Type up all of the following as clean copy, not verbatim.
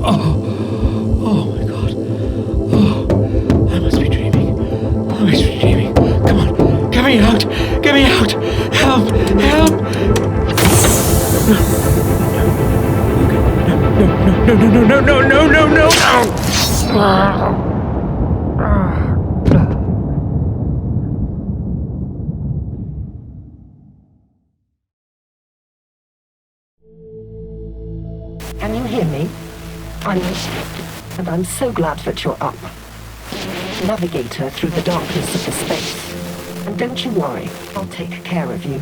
Oh my god. Oh, I must be dreaming. I must be dreaming. Come on, get me out! Get me out! Help! Help! No! Can you hear me? And I'm so glad that you're up. Navigator through the darkness of the space. And don't you worry, I'll take care of you.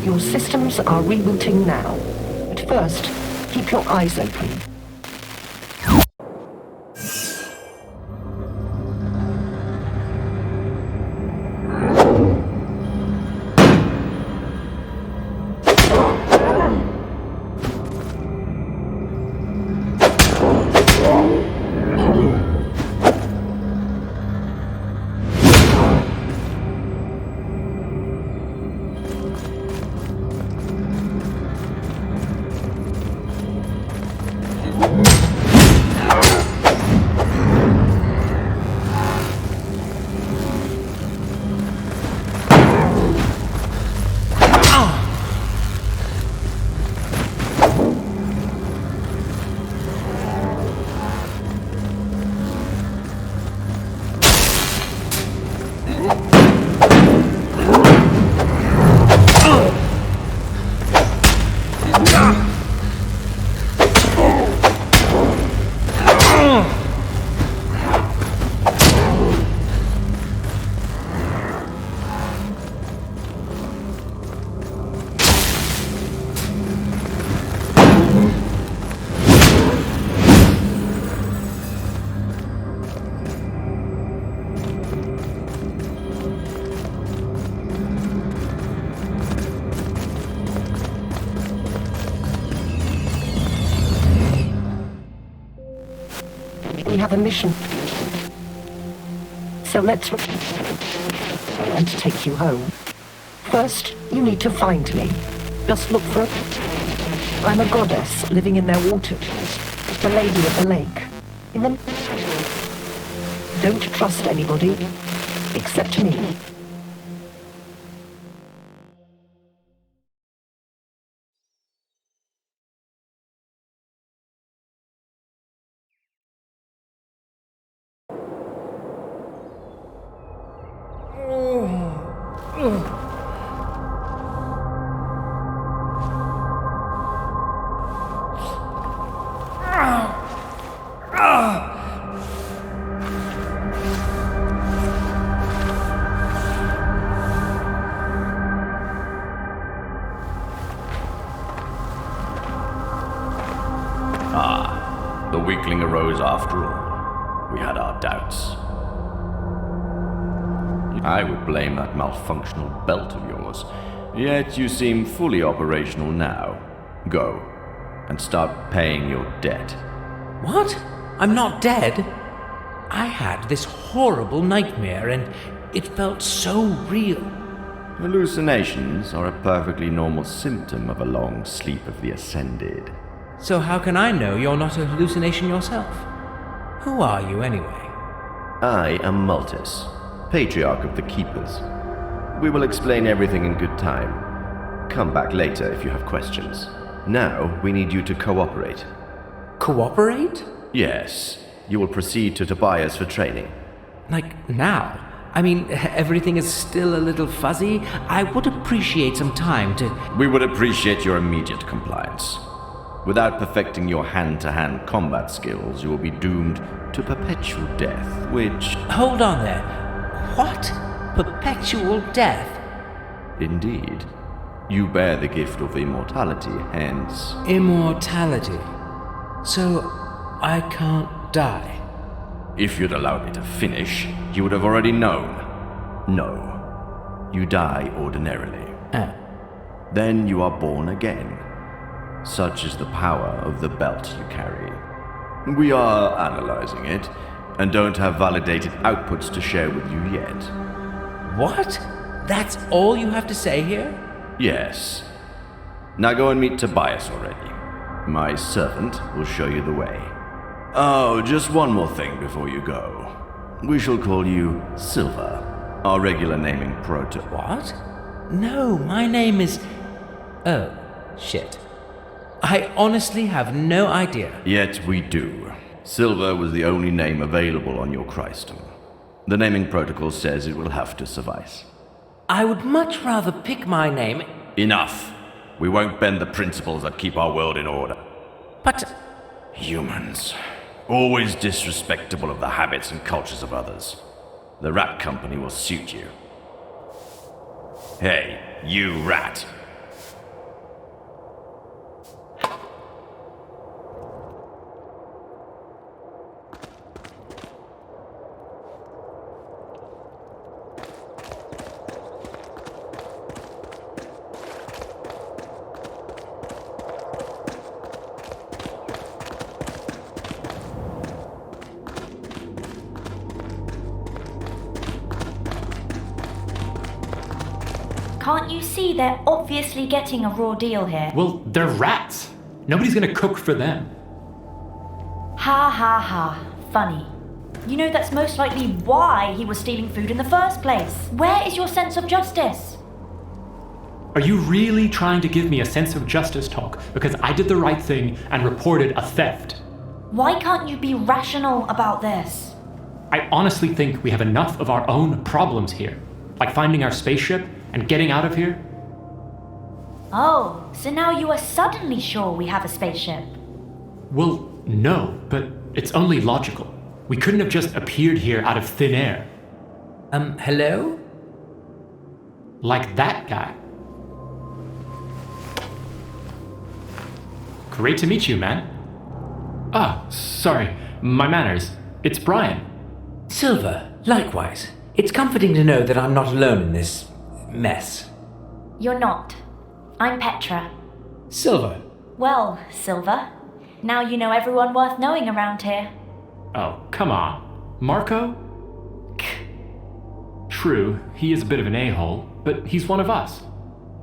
Your systems are rebooting now. But first, keep your eyes open. We have a mission. So let's and take you home. First, you need to find me. Just look for it. I'm a goddess living in their water. The lady of the lake. In the... Don't trust anybody, except me. The weakling arose after all. We had our doubts. I would blame that malfunctional belt of yours. Yet you seem fully operational now. Go, and start paying your debt. What? I'm not dead? I had this horrible nightmare, and it felt so real. Hallucinations are a perfectly normal symptom of a long sleep of the ascended. So how can I know you're not a hallucination yourself? Who are you, anyway? I am Multus, Patriarch of the Keepers. We will explain everything in good time. Come back later if you have questions. Now, we need you to cooperate. Cooperate? Yes. You will proceed to Tobias for training. Like now? I mean, everything is still a little fuzzy. I would appreciate some time to... We would appreciate your immediate compliance. Without perfecting your hand-to-hand combat skills, you will be doomed to perpetual death, which... Hold on there. What? Perpetual death? Indeed. You bear the gift of immortality, hence... Immortality. So, I can't die. If you'd allowed me to finish, you would have already known. No. You die ordinarily. Then you are born again. Such is the power of the belt you carry. We are analyzing it, and don't have validated outputs to share with you yet. What? That's all you have to say here? Yes. Now go and meet Tobias already. My servant will show you the way. Oh, just one more thing before you go. We shall call you Silver, our regular naming What? No, my name is... Oh, shit. I honestly have no idea. Yet we do. Silver was the only name available on your Christum. The naming protocol says it will have to suffice. I would much rather pick my name... Enough! We won't bend the principles that keep our world in order. But... Humans. Always disrespectful of the habits and cultures of others. The rat company will suit you. Hey, you rat! Can't you see they're obviously getting a raw deal here? Well, they're rats. Nobody's gonna cook for them. Ha ha ha. Funny. You know that's most likely why he was stealing food in the first place. Where is your sense of justice? Are you really trying to give me a sense of justice talk because I did the right thing and reported a theft? Why can't you be rational about this? I honestly think we have enough of our own problems here, like finding our spaceship and getting out of here. Oh, so now you are suddenly sure we have a spaceship? Well, no, but it's only logical. We couldn't have just appeared here out of thin air. Hello? Like that guy. Great to meet you, man. Ah, sorry, my manners. It's Brian. Silver, likewise. It's comforting to know that I'm not alone in this... mess. You're not. I'm Petra. Silver. Well, Silver, now you know everyone worth knowing around here. Oh, come on. Marco? True, he is a bit of an a-hole, but he's one of us.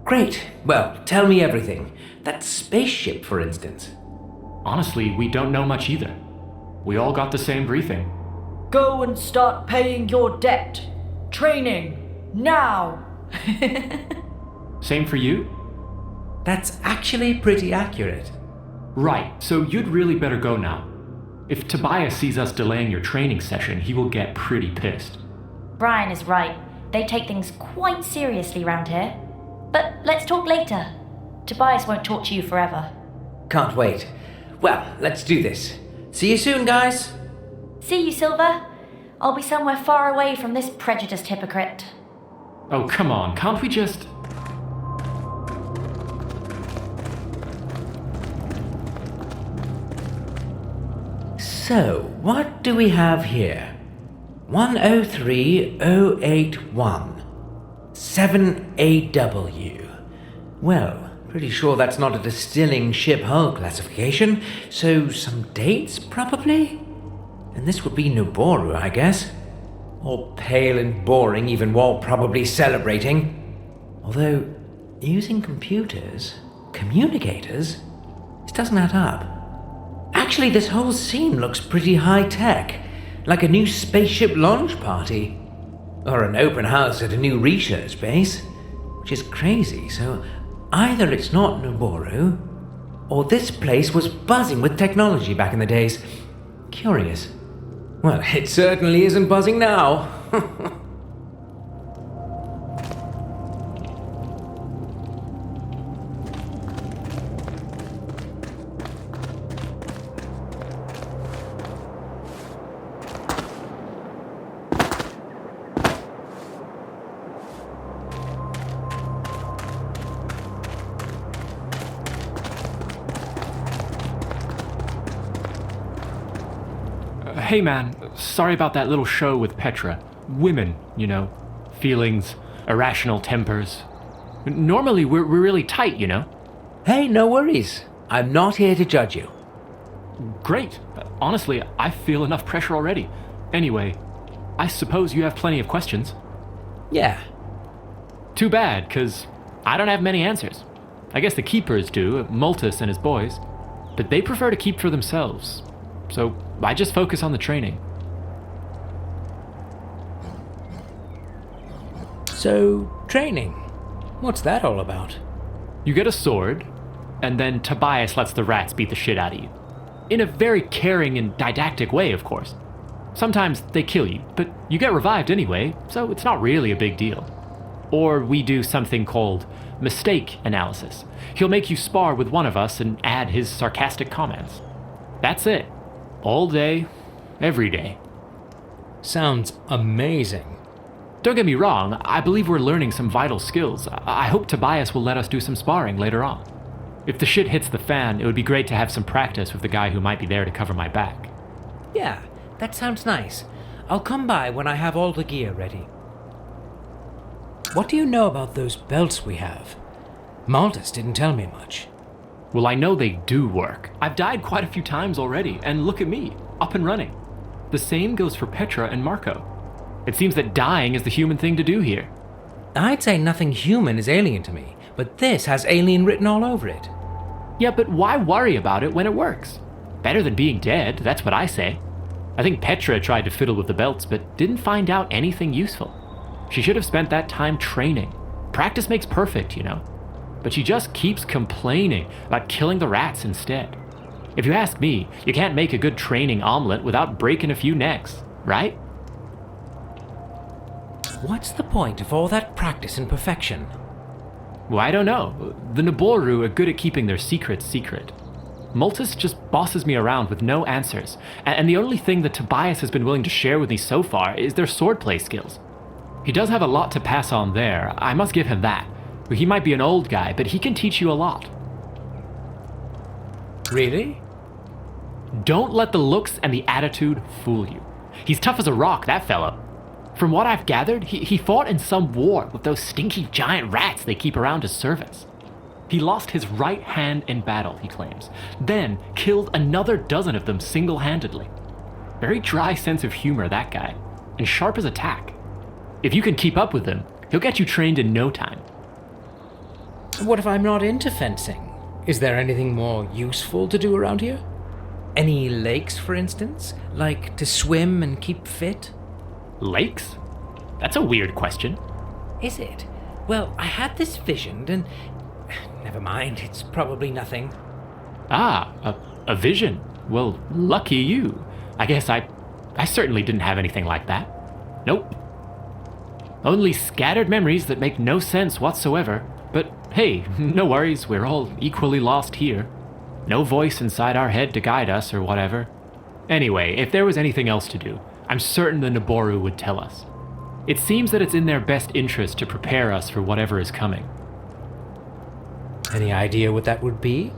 Great. Well, tell me everything. That spaceship, for instance. Honestly, we don't know much either. We all got the same briefing. Go and start paying your debt. Training. Now. Same for you? That's actually pretty accurate. Right, so you'd really better go now. If Tobias sees us delaying your training session, he will get pretty pissed. Brian is right. They take things quite seriously round here. But let's talk later. Tobias won't talk to you forever. Can't wait. Well, let's do this. See you soon, guys. See you, Silver. I'll be somewhere far away from this prejudiced hypocrite. Oh, come on, can't we just... So, what do we have here? 103081. 7AW. Well, pretty sure that's not a distilling ship hull classification, so some dates, probably? And this would be Noboru, I guess. All pale and boring, even while probably celebrating. Although, using communicators, this doesn't add up. Actually, this whole scene looks pretty high-tech, like a new spaceship launch party. Or an open house at a new research base, which is crazy, so either it's not Noboru, or this place was buzzing with technology back in the days. Curious. Well, it certainly isn't buzzing now. Hey man, sorry about that little show with Petra. Women, you know. Feelings, irrational tempers. Normally we're really tight, you know. Hey, no worries. I'm not here to judge you. Great. Honestly, I feel enough pressure already. Anyway, I suppose you have plenty of questions. Yeah. Too bad, 'cause I don't have many answers. I guess the keepers do, Multus and his boys. but they prefer to keep for themselves. So I just focus on the training. So, training. What's that all about? You get a sword, and then Tobias lets the rats beat the shit out of you. In a very caring and didactic way, of course. Sometimes they kill you, but you get revived anyway, so it's not really a big deal. Or we do something called mistake analysis. He'll make you spar with one of us and add his sarcastic comments. That's it. All day, every day. Sounds amazing. Don't get me wrong, I believe we're learning some vital skills. I hope Tobias will let us do some sparring later on. If the shit hits the fan, it would be great to have some practice with the guy who might be there to cover my back. Yeah, that sounds nice. I'll come by when I have all the gear ready. What do you know about those belts we have? Maltus didn't tell me much. Well, I know they do work. I've died quite a few times already, and look at me, up and running. The same goes for Petra and Marco. It seems that dying is the human thing to do here. I'd say nothing human is alien to me, but this has alien written all over it. Yeah, but why worry about it when it works? Better than being dead, that's what I say. I think Petra tried to fiddle with the belts, but didn't find out anything useful. She should have spent that time training. Practice makes perfect, you know. But she just keeps complaining about killing the rats instead. If you ask me, you can't make a good training omelet without breaking a few necks, right? What's the point of all that practice and perfection? Well, I don't know. The Naboru are good at keeping their secrets secret. Maltus just bosses me around with no answers, and the only thing that Tobias has been willing to share with me so far is their swordplay skills. He does have a lot to pass on there, I must give him that. He might be an old guy, but he can teach you a lot. Really? Don't let the looks and the attitude fool you. He's tough as a rock, that fellow. From what I've gathered, he fought in some war with those stinky giant rats they keep around as servants. He lost his right hand in battle, he claims, then killed another dozen of them single-handedly. Very dry sense of humor, that guy, and sharp as a tack. If you can keep up with him, he'll get you trained in no time. What if I'm not into fencing? Is there anything more useful to do around here? Any lakes, for instance? Like to swim and keep fit? Lakes? That's a weird question. Is it? Well, I had this vision and... Never mind, it's probably nothing. Ah, a vision. Well, lucky you. I guess I certainly didn't have anything like that. Nope. Only scattered memories that make no sense whatsoever. But hey, no worries, we're all equally lost here. No voice inside our head to guide us or whatever. Anyway, if there was anything else to do, I'm certain the Naboru would tell us. It seems that it's in their best interest to prepare us for whatever is coming. Any idea what that would be?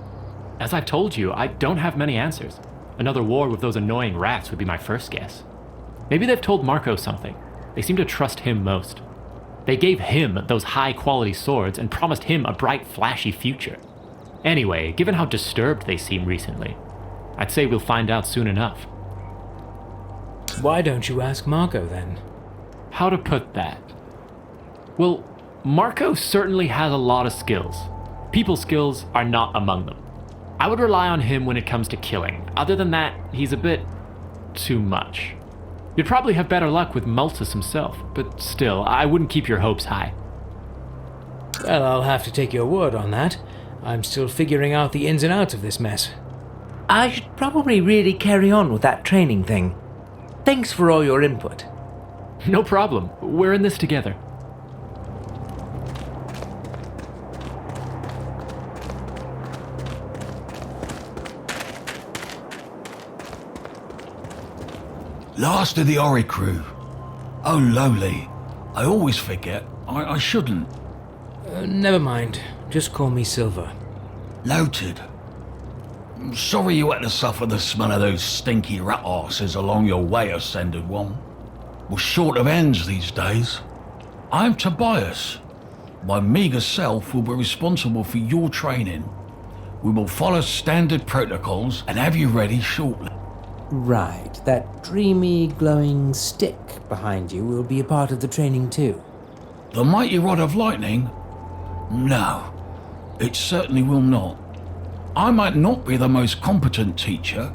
As I've told you, I don't have many answers. Another war with those annoying rats would be my first guess. Maybe they've told Marco something. They seem to trust him most. They gave him those high-quality swords and promised him a bright, flashy future. Anyway, given how disturbed they seem recently, I'd say we'll find out soon enough. Why don't you ask Marco, then? How to put that? Well, Marco certainly has a lot of skills. People skills are not among them. I would rely on him when it comes to killing. Other than that, he's a bit too much. You'd probably have better luck with Maltus himself, but still, I wouldn't keep your hopes high. Well, I'll have to take your word on that. I'm still figuring out the ins and outs of this mess. I should probably really carry on with that training thing. Thanks for all your input. No problem. We're in this together. Last of the Oricru. Oh, lowly. I always forget. I shouldn't. Never mind. Just call me Silver. Noted. Sorry you had to suffer the smell of those stinky rat arses along your way, Ascended One. We're short of ends these days. I'm Tobias. My meagre self will be responsible for your training. We will follow standard protocols and have you ready shortly. Right. That dreamy, glowing stick behind you will be a part of the training too. The mighty rod of lightning? No, it certainly will not. I might not be the most competent teacher,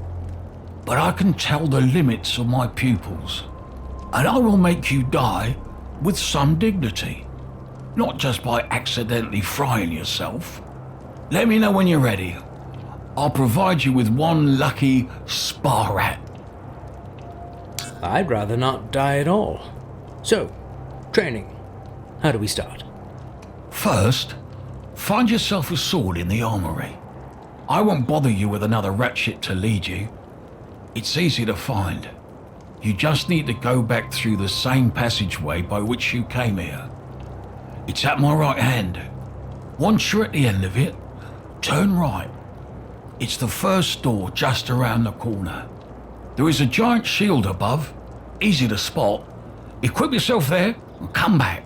but I can tell the limits of my pupils. And I will make you die with some dignity, not just by accidentally frying yourself. Let me know when you're ready. I'll provide you with one lucky spa rat. I'd rather not die at all. So, training. How do we start? First, find yourself a sword in the armory. I won't bother you with another rat ship to lead you. It's easy to find. You just need to go back through the same passageway by which you came here. It's at my right hand. Once you're at the end of it, turn right. It's the first door just around the corner. There is a giant shield above, easy to spot. Equip yourself there and come back.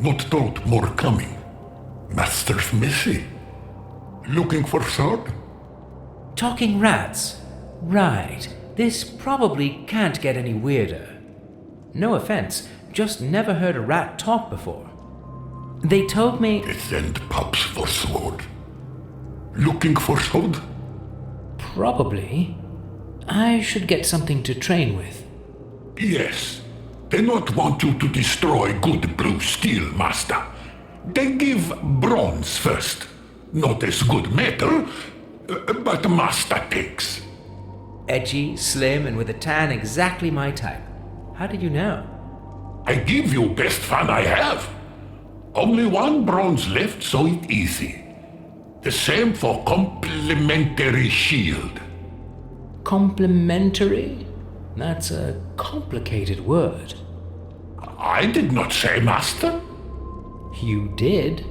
Not told more coming. Master's missy. Looking for sword? Talking rats. Right. This probably can't get any weirder. No offense, just never heard a rat talk before. They told me... They send pups for sword. Looking for sword? Probably. I should get something to train with. Yes. They not want you to destroy good blue steel, master. They give bronze first. Not as good metal, but master takes. Edgy, slim, and with a tan exactly my type. How did you know? I give you best fun I have. Only one bronze left, so it easy. The same for complimentary shield. Complimentary? That's a complicated word. I did not say, master. You did?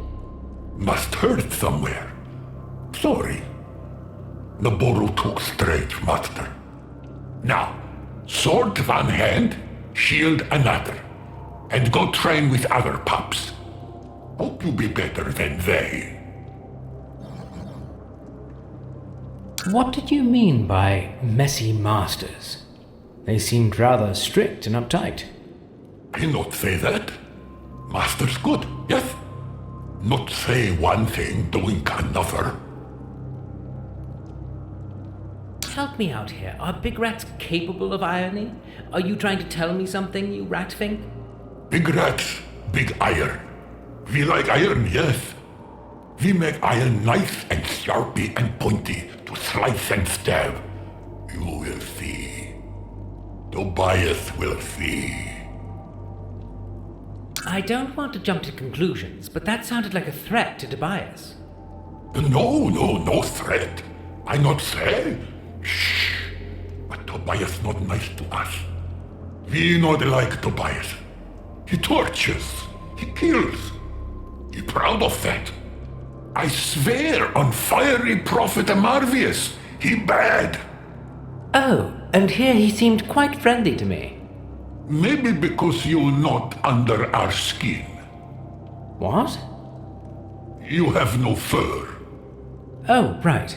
Must heard it somewhere. Sorry. The borrow took straight, master. Now, sword one hand, shield another. And go train with other pups. Hope you be better than they. What did you mean by messy masters? They seemed rather strict and uptight. I not say that. Master's good, yes? Not say one thing, doing another. Help me out here. Are big rats capable of irony? Are you trying to tell me something, you rat fink? Big rats, big iron. We like iron, yes. We make iron nice and sharpy and pointy to slice and stab. You will see. Tobias will see. I don't want to jump to conclusions, but that sounded like a threat to Tobias. No threat. I not say. Shh. But Tobias not nice to us. We not like Tobias. He tortures. He kills. He proud of that. I swear on fiery Prophet Marvius, he bad. Oh, and here he seemed quite friendly to me. Maybe because you not under our skin. What? You have no fur. Oh, right.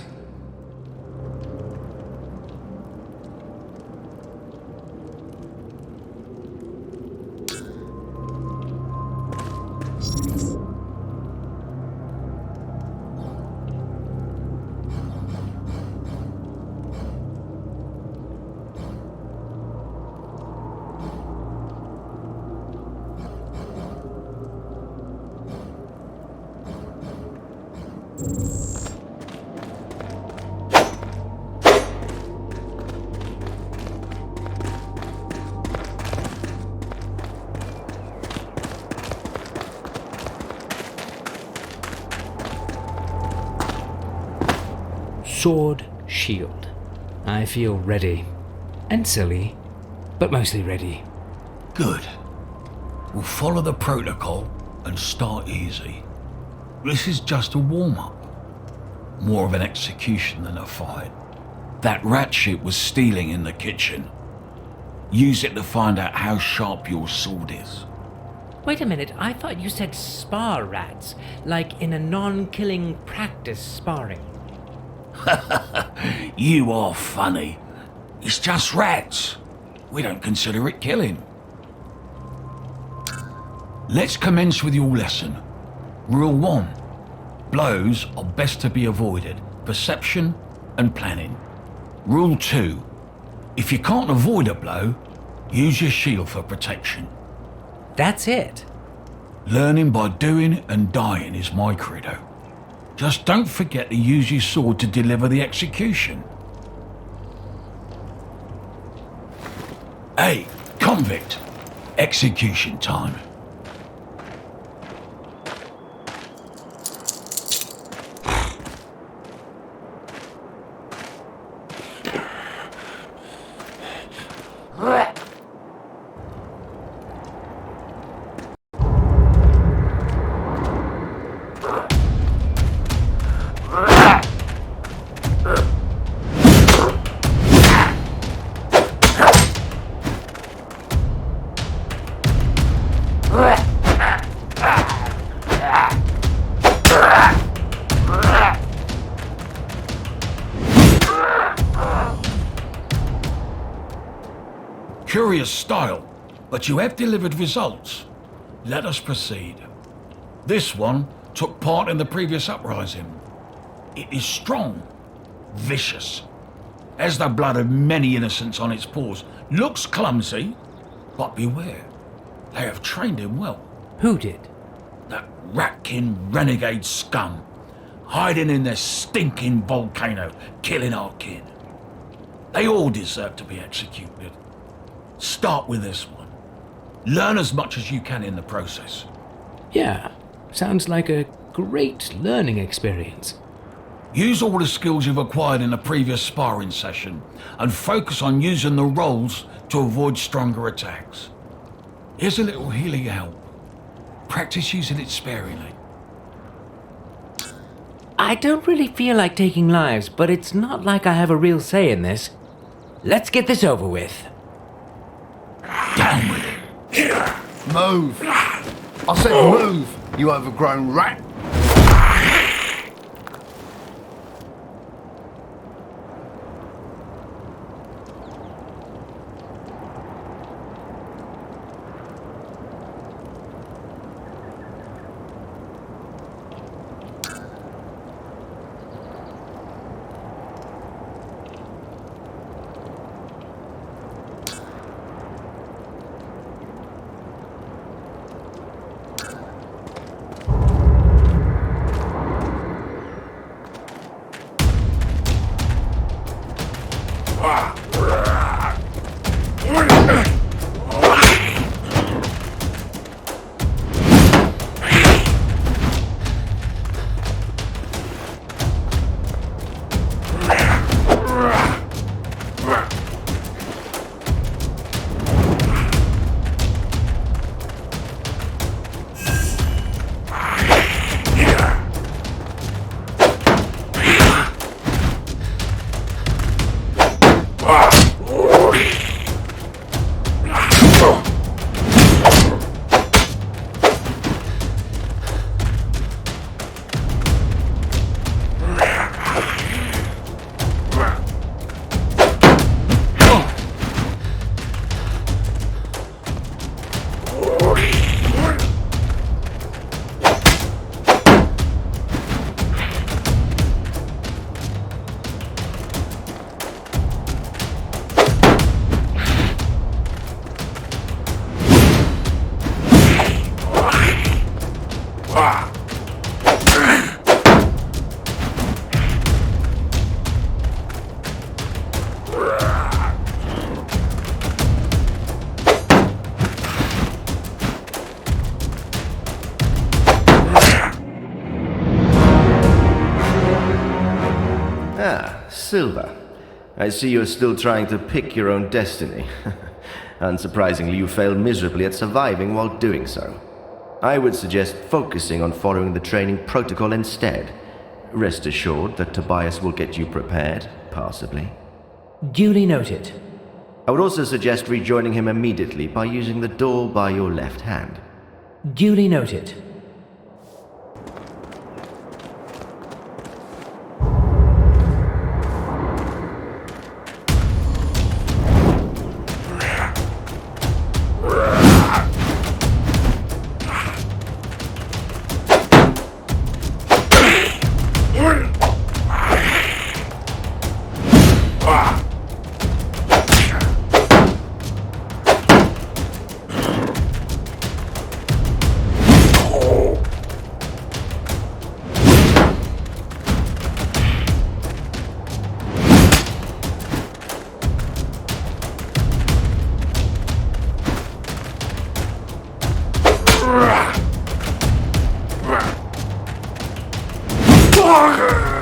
Sword, shield. I feel ready. And silly, but mostly ready. Good. We'll follow the protocol and start easy. This is just a warm-up. More of an execution than a fight. That rat shit was stealing in the kitchen. Use it to find out how sharp your sword is. Wait a minute, I thought you said spar rats, like in a non-killing practice sparring. You are funny. It's just rats. We don't consider it killing. Let's commence with your lesson. Rule 1. Blows are best to be avoided. Perception and planning. Rule 2. If you can't avoid a blow, use your shield for protection. That's it. Learning by doing and dying is my credo. Just don't forget to use your sword to deliver the execution. Hey, convict! Execution time. Curious style, but you have delivered results. Let us proceed. This one took part in the previous uprising. It is strong, vicious, has the blood of many innocents on its paws, looks clumsy, but beware, they have trained him well. Who did? That ratkin renegade scum, hiding in their stinking volcano, killing our kin. They all deserve to be executed. Start with this one. Learn as much as you can in the process. Yeah, sounds like a great learning experience. Use all the skills you've acquired in the previous sparring session and focus on using the rolls to avoid stronger attacks. Here's a little healing help. Practice using it sparingly. I don't really feel like taking lives, but it's not like I have a real say in this. Let's get this over with. Down with it. Move! I said move, you overgrown rat! Ah, Silver. I see you're still trying to pick your own destiny. Unsurprisingly, you failed miserably at surviving while doing so. I would suggest focusing on following the training protocol instead. Rest assured that Tobias will get you prepared, passably. Duly noted. I would also suggest rejoining him immediately by using the door by your left hand. Duly noted.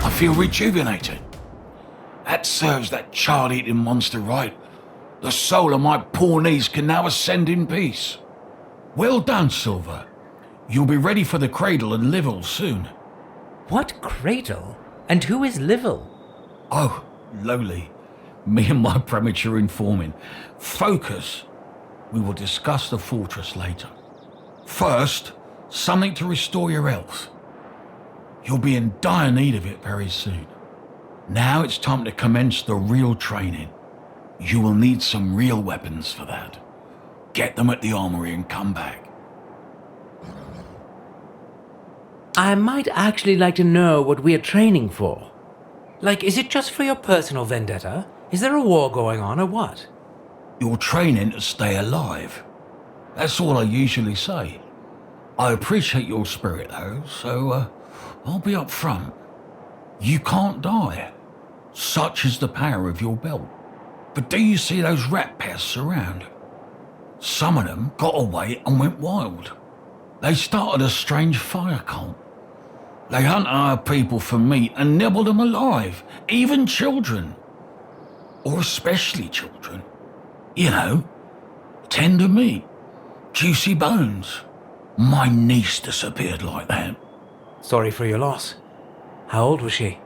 I feel rejuvenated. That serves that child-eating monster right. The soul of my poor niece can now ascend in peace. Well done, Silver. You'll be ready for the cradle and Livel soon. What cradle? And who is Livel? Oh, lowly. Me and my premature informing. Focus. We will discuss the fortress later. First, something to restore your health. You'll be in dire need of it very soon. Now it's time to commence the real training. You will need some real weapons for that. Get them at the armory and come back. I might actually like to know what we are training for. Like, is it just for your personal vendetta? Is there a war going on or what? You're training to stay alive. That's all I usually say. I appreciate your spirit though, so I'll be up front. You can't die. Such is the power of your belt. But do you see those rat pests around? Some of them got away and went wild. They started a strange fire cult. They hunt our people for meat and nibble them alive, even children. Or especially children. You know, tender meat, juicy bones. My niece disappeared like that. Sorry for your loss. How old was she?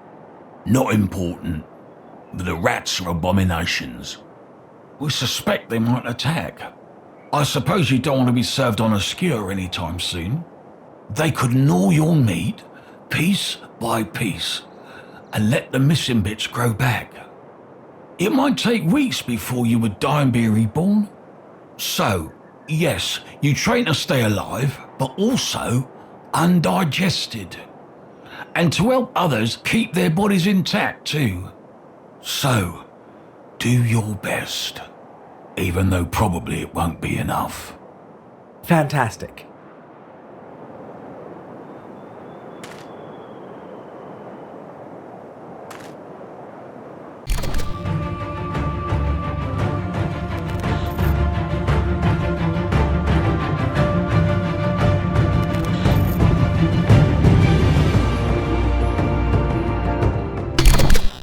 Not important. But the rats are abominations. We suspect they might attack. I suppose you don't want to be served on a skewer anytime soon. They could gnaw your meat, piece by piece, and let the missing bits grow back. It might take weeks before you would die and be reborn. So, yes, you train to stay alive, but also undigested. And to help others keep their bodies intact too. So, do your best, even though probably it won't be enough. Fantastic.